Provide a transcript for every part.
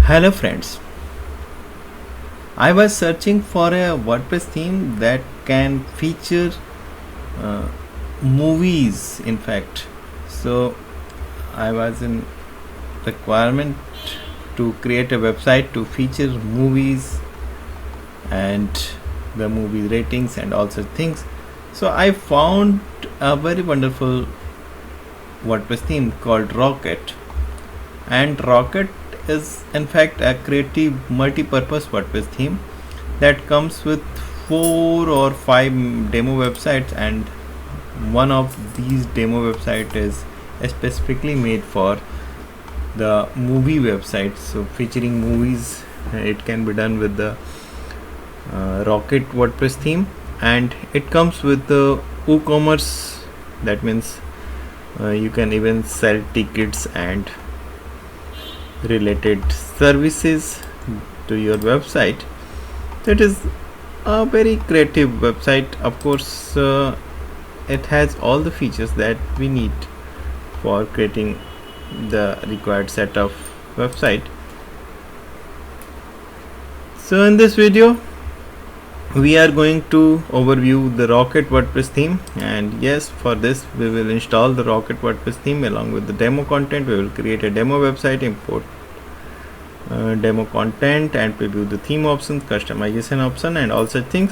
Hello friends, I was searching for a WordPress theme that can feature uh, movies in fact. So I was in requirement to create a website to feature movies and the movie ratings and all such things. So I found a very wonderful WordPress theme called Rocket, and Rocket is in fact a creative multi-purpose WordPress theme that comes with 4 or 5 demo websites, and one of these demo website is specifically made for the movie website, so featuring movies. It can be done with the Rocket WordPress theme, and it comes with the WooCommerce. That means you can even sell tickets and related services to your website. It is a very creative website. Of course, it has all the features that we need for creating the required set of website. So in this video we are going to overview the Rocket WordPress theme, and yes, for this we will install the Rocket WordPress theme along with the demo content. We will create a demo website, import demo content, and preview the theme options, customization option, and all such things.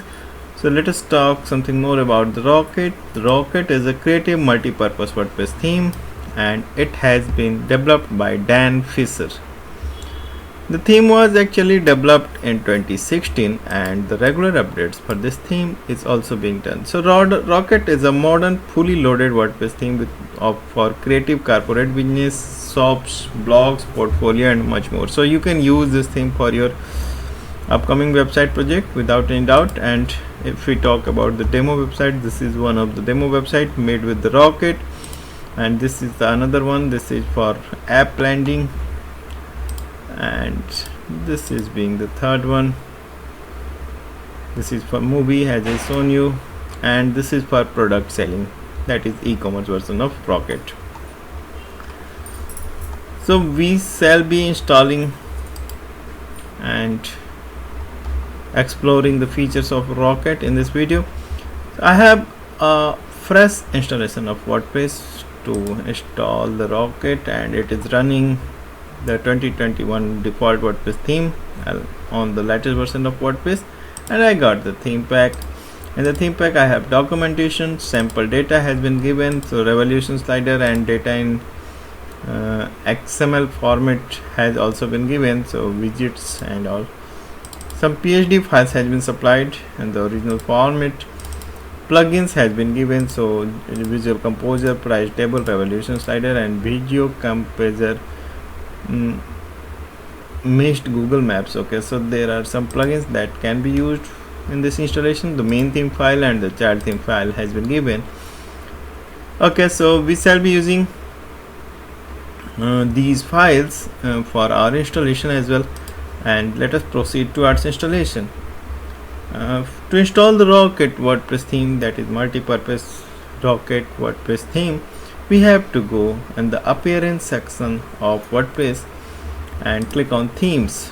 So let us talk something more about the Rocket. The Rocket is a creative multi-purpose WordPress theme, and it has been developed by Dan Fisher. The theme was actually developed in 2016, and the regular updates for this theme is also being done. So Rocket is a modern, fully loaded WordPress theme for creative corporate business, shops, blogs, portfolio, and much more. So you can use this theme for your upcoming website project without any doubt. And if we talk about the demo website, this is one of the demo website made with the Rocket, and this is the another one. This is for app landing, and this is being the third one. This is for movie, as I shown you, and this is for product selling, that is e-commerce version of Rocket. So we shall be installing and exploring the features of Rocket in this video. I have a fresh installation of WordPress to install the Rocket, and it is running the 2021 default WordPress theme on the latest version of WordPress. And I got the theme pack. In the theme pack I have documentation, sample data has been given, so revolution slider and data in XML format has also been given, so widgets and all. Some PhD files has been supplied in the original format. Plugins has been given, so Visual Composer, price table, revolution slider, and Video Composer, meshed Google Maps. Okay, so there are some plugins that can be used in this installation. The main theme file and the child theme file has been given. Okay, so we shall be using these files for our installation as well, and let us proceed towards installation. To install the Rocket WordPress theme, that is multi-purpose Rocket WordPress theme, we have to go in the appearance section of WordPress and click on themes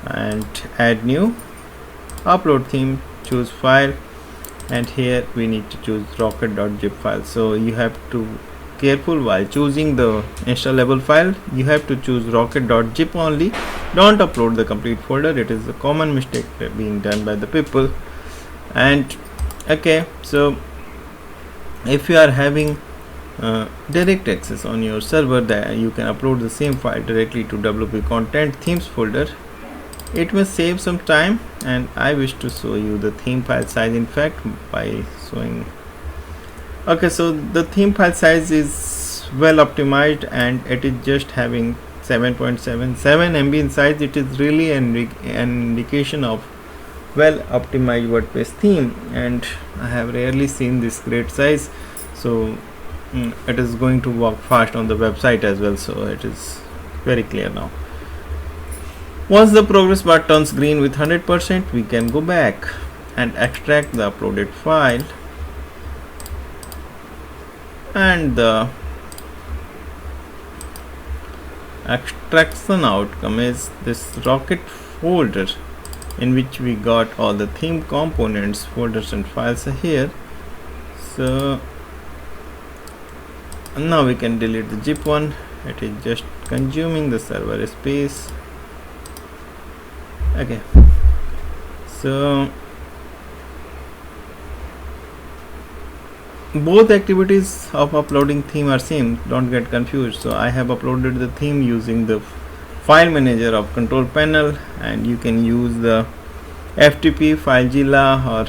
and add new, upload theme, choose file, and here we need to choose rocket.zip file. So you have to careful while choosing the installable file. You have to choose rocket.zip only. Don't upload the complete folder. It is a common mistake being done by the people. And okay, so if you are having direct access on your server, that you can upload the same file directly to WP content themes folder. It may save some time, and I wish to show you the theme file size in fact by showing. Okay, so the theme file size is well optimized, and it is just having 7.77 MB in size. It is really an indication of well optimized WordPress theme, and I have rarely seen this great size. So it is going to work fast on the website as well, so it is very clear now. Once the progress bar turns green with 100%, we can go back and extract the uploaded file, and the extraction outcome is this Rocket folder in which we got all the theme components, folders and files here. So now we can delete the zip one. It is just consuming the server space. Okay, so both activities of uploading theme are same, don't get confused. So I have uploaded the theme using the file manager of control panel, and you can use the FTP, FileZilla, or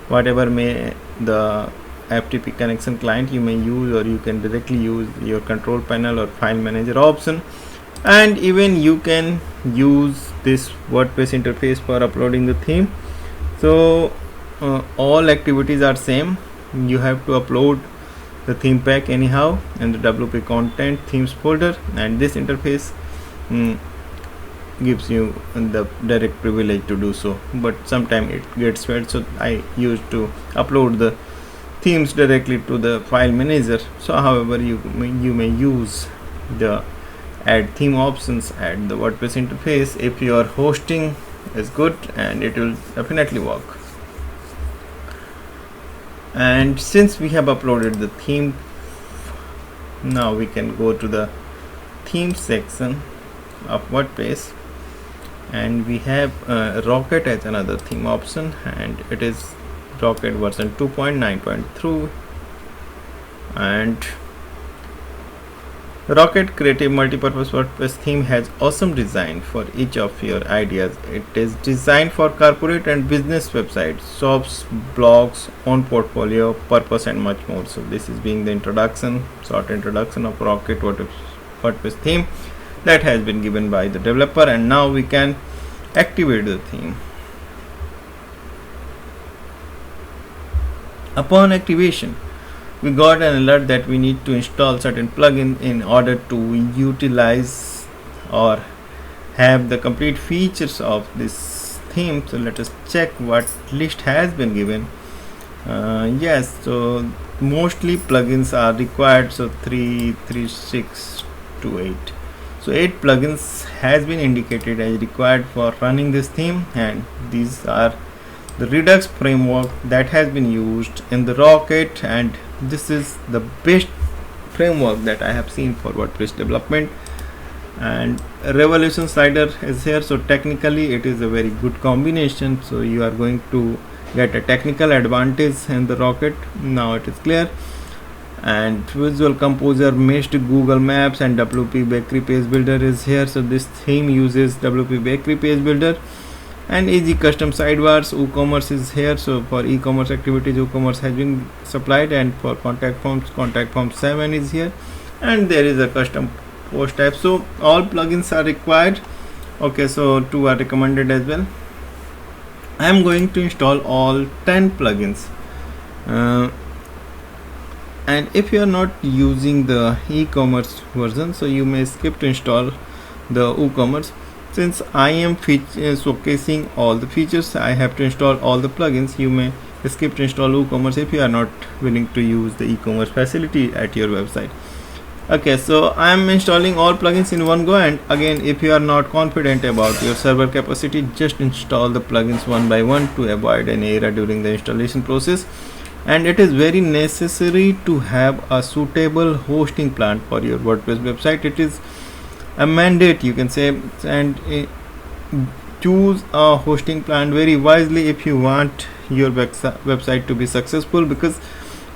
whatever may the FTP connection client you may use, or you can directly use your control panel or file manager option. And even you can use this WordPress interface for uploading the theme. So all activities are same. You have to upload the theme pack anyhow in the WP content themes folder, and this interface gives you the direct privilege to do so, but sometimes it gets fed, so I used to upload the themes directly to the file manager. So however you may use the add theme options at the WordPress interface if your hosting is good, and it will definitely work. And since we have uploaded the theme, now we can go to the theme section of WordPress, and we have Rocket as another theme option, and it is Rocket version 2.9.3, and Rocket Creative Multipurpose WordPress Theme has awesome design for each of your ideas. It is designed for corporate and business websites, shops, blogs, own portfolio, purpose, and much more. So this is being the introduction, short introduction of Rocket WordPress Theme that has been given by the developer, and now we can activate the theme. Upon activation, we got an alert that we need to install certain plugin in order to utilize or have the complete features of this theme. So let us check what list has been given. Yes, so mostly plugins are required, so 3, 6 to 8. So 8 plugins has been indicated as required for running this theme, and these are the Redux framework that has been used in the Rocket, and this is the best framework that I have seen for WordPress development. And Revolution slider is here, so technically it is a very good combination, so you are going to get a technical advantage in the Rocket. Now it is clear. And Visual Composer, meshed Google Maps, and WP Bakery Page Builder is here. So this theme uses WP Bakery Page Builder, and easy custom sidebars. WooCommerce is here, so for e-commerce activities WooCommerce has been supplied, and for contact form 7 is here, and there is a custom post type. So all plugins are required. Okay, so 2 are recommended as well. I am going to install all 10 plugins, and if you are not using the e-commerce version, so you may skip to install the WooCommerce. Since I am showcasing all the features, I have to install all the plugins. You may skip to install WooCommerce if you are not willing to use the e-commerce facility at your website. Okay, so I am installing all plugins in one go, and again, if you are not confident about your server capacity, just install the plugins one by one to avoid any error during the installation process. And it is very necessary to have a suitable hosting plan for your WordPress website. It is a mandate, you can say, and choose a hosting plan very wisely if you want your website to be successful, because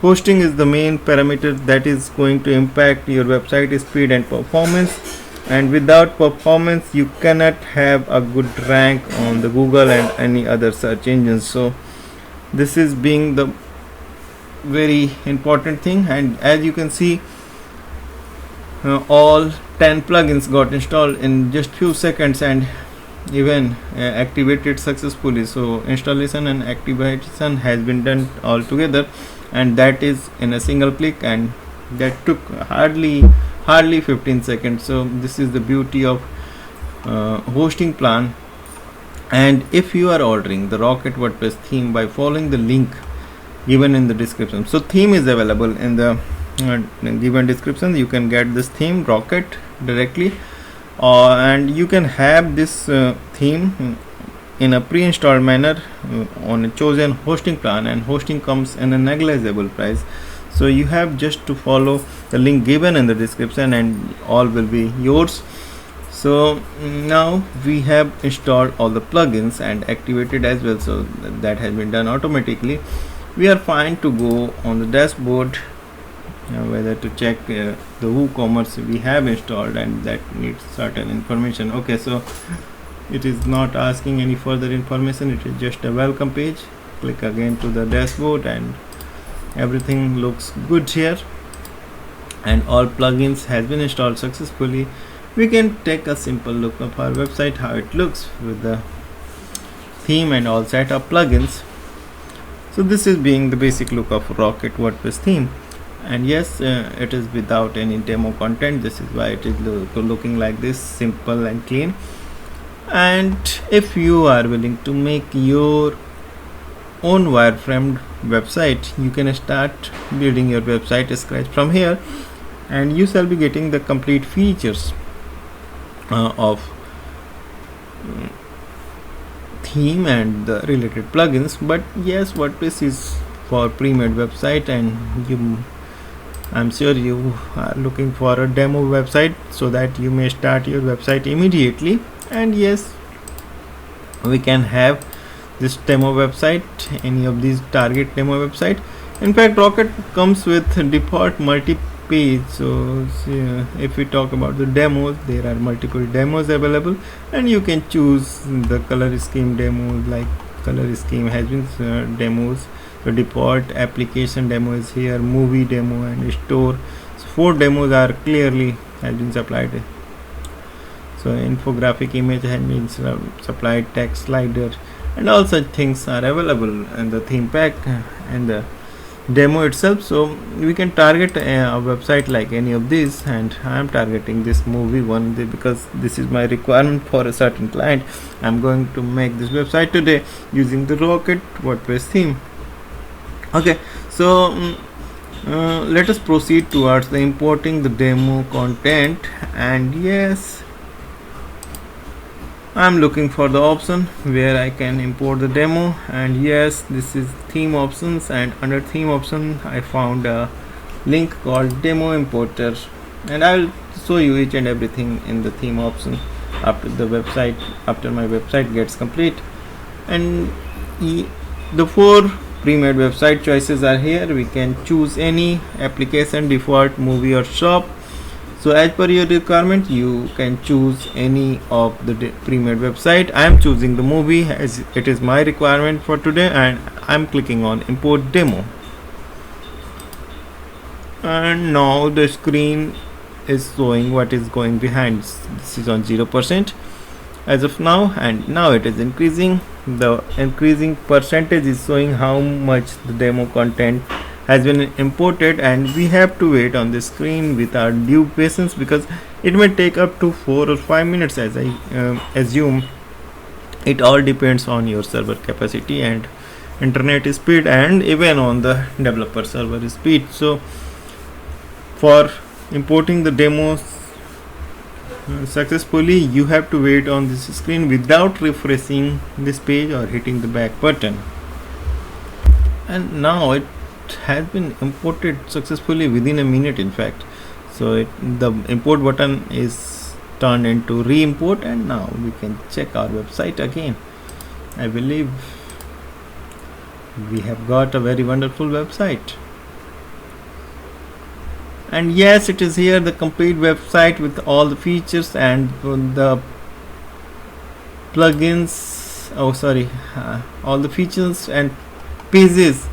hosting is the main parameter that is going to impact your website speed and performance, and without performance you cannot have a good rank on the Google and any other search engines. So this is being the very important thing, and as you can see, all 10 plugins got installed in just few seconds and even activated successfully. So installation and activation has been done all together, and that is in a single click, and that took hardly 15 seconds. So this is the beauty of hosting plan. And if you are ordering the Rocket WordPress theme by following the link given in the description, so theme is available in the given description, you can get this theme Rocket directly, and you can have this theme in a pre-installed manner on a chosen hosting plan, and hosting comes in a negligible price. So you have just to follow the link given in the description and all will be yours. So now we have installed all the plugins and activated as well, so that has been done automatically. We are fine to go on the dashboard, whether to check the WooCommerce we have installed, and that needs certain information. Okay, so it is not asking any further information, it is just a welcome page. Click again to the dashboard and everything looks good here, and all plugins has been installed successfully. We can take a simple look of our website, how it looks with the theme and all set of plugins. So this is being the basic look of Rocket WordPress theme, and yes, it is without any demo content. This is why it is looking like this, simple and clean. And if you are willing to make your own wireframed website, you can start building your website scratch from here, and you shall be getting the complete features of theme and the related plugins. But yes, WordPress is for pre-made website, and I'm sure you are looking for a demo website so that you may start your website immediately. And yes, we can have this demo website, any of these target demo website. In fact, Rocket comes with default multi-page. So if we talk about the demos, there are multiple demos available, and you can choose the color scheme demos. Like color scheme has been demos. The default application demo is here, movie demo and store. So 4 demos are clearly has been supplied. So infographic image has been supplied, text slider, and all such things are available in the theme pack and the demo itself. So we can target a website like any of these, and I am targeting this movie one because this is my requirement for a certain client. I am going to make this website today using the Rocket WordPress theme. Okay, so let us proceed towards the importing the demo content. And yes, I'm looking for the option where I can import the demo, and yes, this is theme options, and under theme option I found a link called demo importer, and I will show you each and everything in the theme option after my website gets complete. And the 4 pre-made website choices are here. We can choose any application, default, movie or shop. So as per your requirement, you can choose any of the pre-made website. I am choosing the movie as it is my requirement for today, and I am clicking on import demo. And now the screen is showing what is going behind. This is on 0% as of now, and now it is increasing. The increasing percentage is showing how much the demo content has been imported, and we have to wait on the screen with our due patience because it may take up to 4 or 5 minutes, as I assume. It all depends on your server capacity and internet speed, and even on the developer server speed. So for importing the demos successfully, you have to wait on this screen without refreshing this page or hitting the back button. And now it has been imported successfully within a minute, in fact. So the import button is turned into re-import, and now we can check our website again. I believe we have got a very wonderful website. And yes, it is here, the complete website with all the features and the plugins. All the features and pages.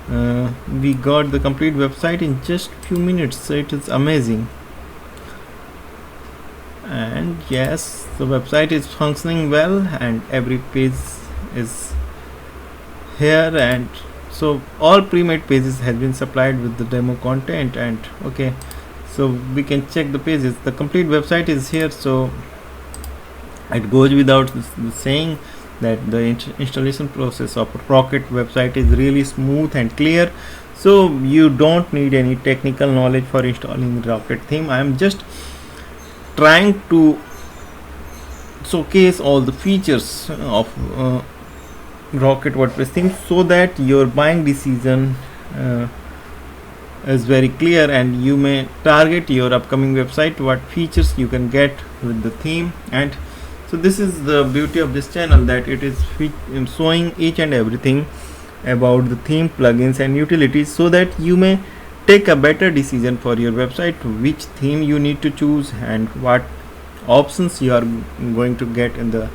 We got the complete website in just few minutes, so it is amazing. And yes, the website is functioning well, and every page is here, and so all pre-made pages has been supplied with the demo content. And okay, so we can check the pages. The complete website is here, so it goes without saying that the installation process of a Rocket website is really smooth and clear. So you don't need any technical knowledge for installing Rocket theme. I am just trying to showcase all the features of Rocket WordPress theme so that your buying decision is very clear, and you may target your upcoming website what features you can get with the theme. And so this is the beauty of this channel, that it is showing each and everything about the theme, plugins and utilities, so that you may take a better decision for your website, which theme you need to choose and what options you are going to get in the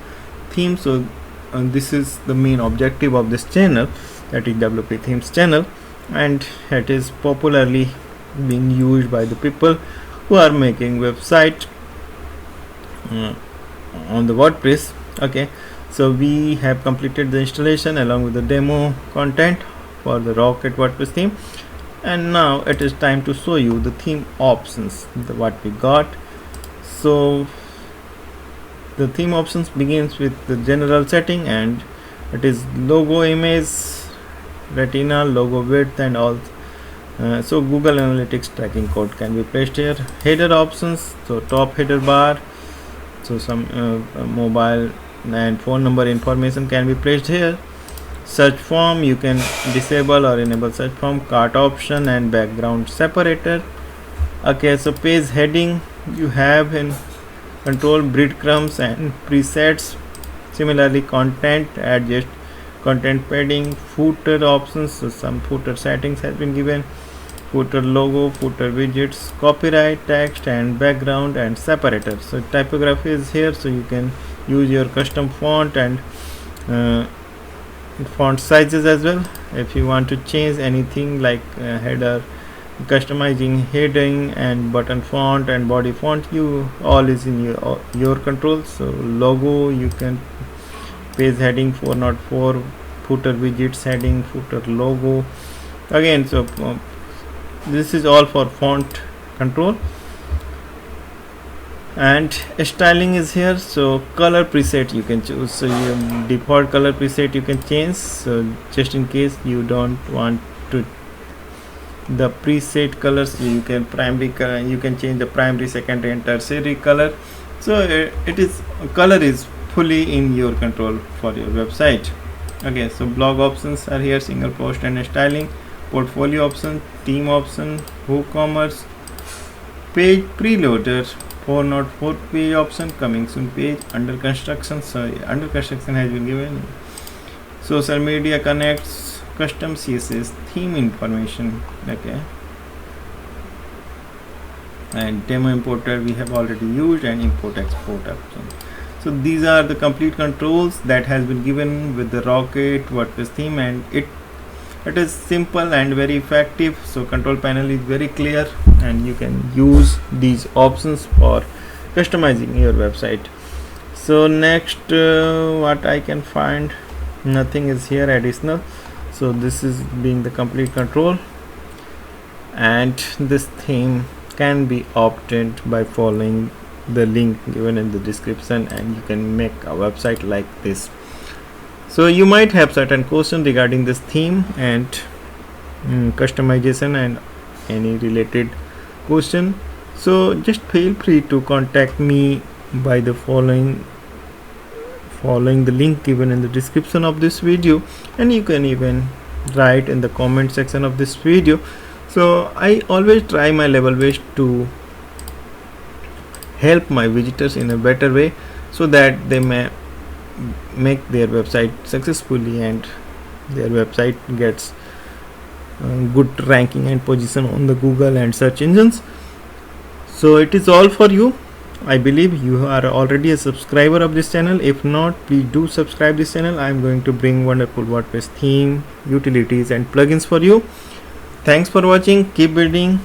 theme. So this is the main objective of this channel, that is WP Themes channel, and it is popularly being used by the people who are making website on the WordPress. Okay, so we have completed the installation along with the demo content for the Rocket WordPress theme, and now it is time to show you the theme options, what we got. So the theme options begins with the general setting, and it is logo, image, retina, logo width and all. So Google Analytics tracking code can be placed here. Header options, so top header bar, so some mobile and phone number information can be placed here. Search form, you can disable or enable search form. Cart option and background separator. Okay, so page heading, you have in control breadcrumbs and presets. Similarly, content, adjust content padding. Footer options, so some footer settings has been given. Footer logo, footer widgets, copyright, text and background and separator. So typography is here, so you can use your custom font and font sizes as well. If you want to change anything like header, customizing heading and button font and body font, you all is in your control. So logo, you can page heading 404, footer widgets heading, footer logo again. So this is all for font control. And styling is here, so color preset you can choose, so your default color preset you can change. So just in case you don't want to the preset colors, you can primary color, you can change the primary, secondary and tertiary color. So it is color is fully in your control for your website. Okay, so blog options are here, single post and styling, portfolio option, theme option, WooCommerce, page preloader, 404 page option, coming soon page, under construction, so under construction has been given. Social media connects, custom CSS, theme information. Okay, and demo importer we have already used, and import export option. So these are the complete controls that has been given with the Rocket WordPress theme, and it is simple and very effective. So control panel is very clear, and you can use these options for customizing your website. So next, what I can find, nothing is here additional. So this is being the complete control, and this theme can be obtained by following the link given in the description, and you can make a website like this. So you might have certain questions regarding this theme and customization and any related question. So just feel free to contact me by the following the link given in the description of this video, and you can even write in the comment section of this video. So I always try my level best to help my visitors in a better way, so that they may make their website successfully and their website gets good ranking and position on the Google and search engines. So it is all for you. I believe you are already a subscriber of this channel. If not, please do subscribe this channel. I am going to bring wonderful WordPress theme, utilities and plugins for you. Thanks for watching. Keep building.